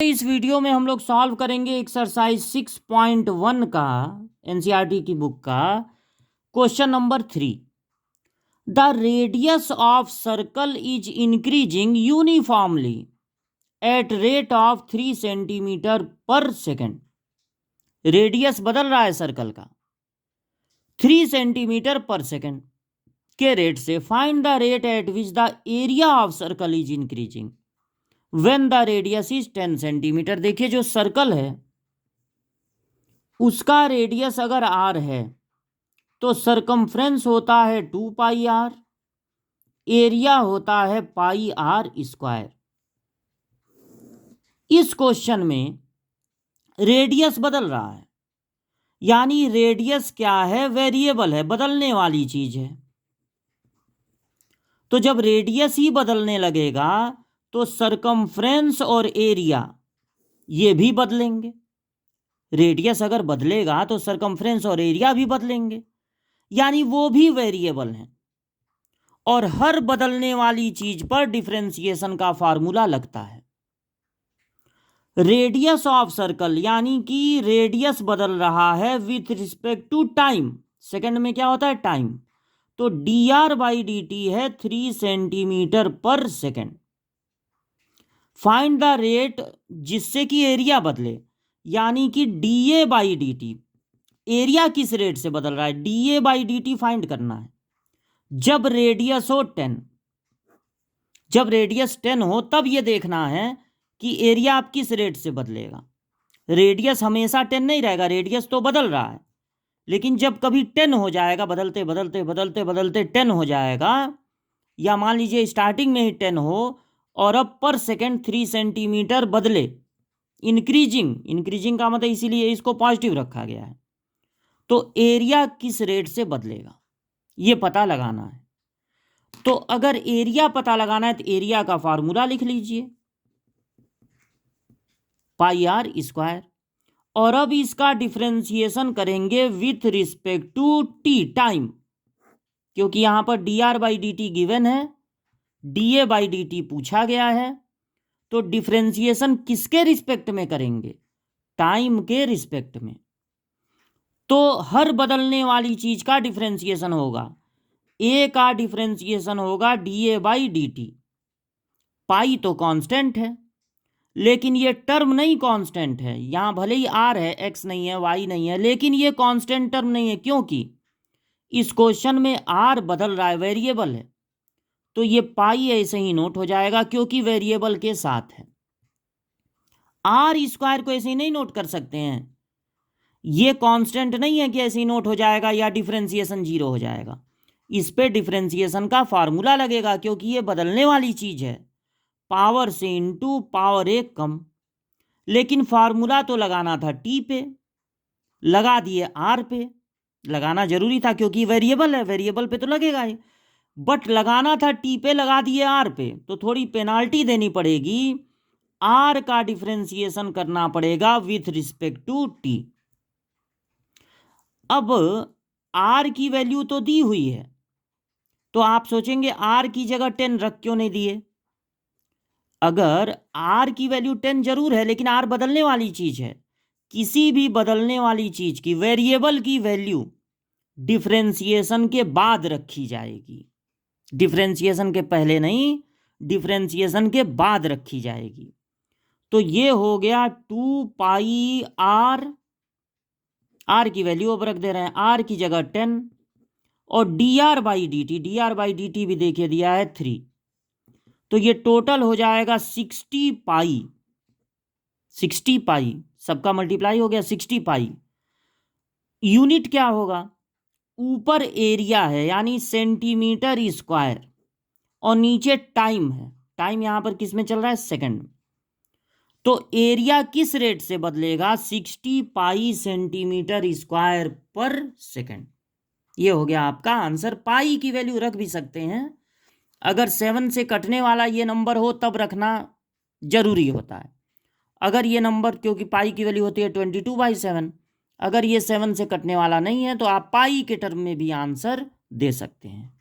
इस वीडियो में हम लोग सॉल्व करेंगे एक्सरसाइज 6.1 का एनसीईआरटी की बुक का question number 3। The radius of circle is increasing uniformly at rate of 3 centimetre पर सेकेंड। रेडियस बदल रहा है सर्कल का 3 सेंटीमीटर पर सेकेंड के रेट से। Find the rate at which the area of circle is increasing when the radius is 10 centimetre. देखिए जो सर्कल है उसका रेडियस अगर आर है तो सरकमफ्रेंस होता है 2 पाई आर, एरिया होता है पाई आर स्क्वायर। इस क्वेश्चन में रेडियस बदल रहा है, यानी रेडियस क्या है? वेरिएबल है, बदलने वाली चीज है। तो जब रेडियस ही बदलने लगेगा तो सरकमफ्रेंस और एरिया ये भी बदलेंगे। रेडियस अगर बदलेगा तो सरकमफ्रेंस और एरिया भी बदलेंगे, यानी वो भी वेरिएबल हैं। और हर बदलने वाली चीज पर डिफरेंशिएशन का फार्मूला लगता है। रेडियस ऑफ सर्कल यानी कि रेडियस बदल रहा है with respect to time. Second में क्या होता है? टाइम। तो dr बाई डी टी है 3 सेंटीमीटर पर सेकेंड। फाइंड द रेट जिससे कि एरिया बदले, यानी कि dA by D T. Area किस रेट से बदल रहा है? dA by D T find करना है जब रेडियस हो 10। जब रेडियस 10 हो तब ये देखना है कि एरिया आप किस रेट से बदलेगा। रेडियस हमेशा 10 नहीं रहेगा, रेडियस तो बदल रहा है, लेकिन जब कभी 10 हो जाएगा, बदलते बदलते बदलते बदलते 10 हो जाएगा, या मान लीजिए स्टार्टिंग में ही 10 हो और अब पर सेकेंड 3 सेंटीमीटर बदले, इंक्रीजिंग का मतलब इसीलिए इसको पॉजिटिव रखा गया है, तो एरिया किस रेट से बदलेगा ये पता लगाना है। तो अगर एरिया पता लगाना है तो एरिया का फार्मूला लिख लीजिए, पाई आर स्क्वायर। और अब इसका डिफरेंशिएशन करेंगे with respect to T, time, क्योंकि यहां पर dr by D T given है, dA बाई डी टी पूछा गया है। तो डिफरेंशिएशन किसके रिस्पेक्ट में करेंगे? टाइम के रिस्पेक्ट में। तो हर बदलने वाली चीज का डिफरेंशिएशन होगा। ए का डिफरेंशिएशन होगा dA बाई डी टी। पाई तो कांस्टेंट है, लेकिन ये टर्म नहीं कांस्टेंट है। यहां भले ही आर है, एक्स नहीं है, वाई नहीं है, लेकिन ये कांस्टेंट टर्म नहीं है, क्योंकि इस क्वेश्चन में आर बदल रहा है, वेरिएबल है। तो ये पाई ऐसे ही नोट हो जाएगा क्योंकि वेरिएबल के साथ है। आर स्क्वायर को ऐसे ही नहीं नोट कर सकते हैं, ये कांस्टेंट नहीं है कि ऐसे ही नोट हो जाएगा या डिफरेंशिएशन 0 हो जाएगा। इस पे डिफरेंशिएशन का फार्मूला लगेगा क्योंकि ये बदलने वाली चीज है, पावर से इंटू पावर एक कम। लेकिन फार्मूला तो लगाना था टी पे, लगा दिए आर पे। लगाना जरूरी था क्योंकि वेरिएबल है, वेरिएबल पे तो लगेगा ही, बट लगाना था टी पे, लगा दिए आर पे। तो थोड़ी पेनाल्टी देनी पड़ेगी, आर का डिफरेंशिएशन करना पड़ेगा विथ रिस्पेक्ट टू टी। अब आर की वैल्यू तो दी हुई है, तो आप सोचेंगे आर की जगह 10 रख क्यों नहीं दिए? अगर आर की वैल्यू 10 जरूर है, लेकिन आर बदलने वाली चीज है। किसी भी बदलने वाली चीज की वेरिएबल की वैल्यू डिफरेंशिएशन के बाद रखी जाएगी, डिफरेंशिएशन के पहले नहीं, डिफरेंशिएशन के बाद रखी जाएगी। तो ये हो गया 2 पाई आर, आर की वैल्यू अब रख दे रहे हैं, आर की जगह 10, और dr by D T, dr by D T भी देखिए दिया है 3। तो ये टोटल हो जाएगा 60 पाई, 60 पाई, सबका मल्टीप्लाई हो गया 60 पाई। यूनिट क्या होगा? ऊपर एरिया है यानी सेंटीमीटर स्क्वायर, और नीचे टाइम है। टाइम यहां पर किस में चल रहा है? सेकंड। तो एरिया किस रेट से बदलेगा? 60 पाई सेंटीमीटर स्क्वायर पर सेकंड। ये हो गया आपका आंसर। पाई की वैल्यू रख भी सकते हैं, अगर 7 से कटने वाला ये नंबर हो तब रखना जरूरी होता है। अगर ये नंबर, क्योंकि पाई की वैल्यू होती है 22/7, अगर ये 7 से कटने वाला नहीं है तो आप पाई के टर्म में भी आंसर दे सकते हैं।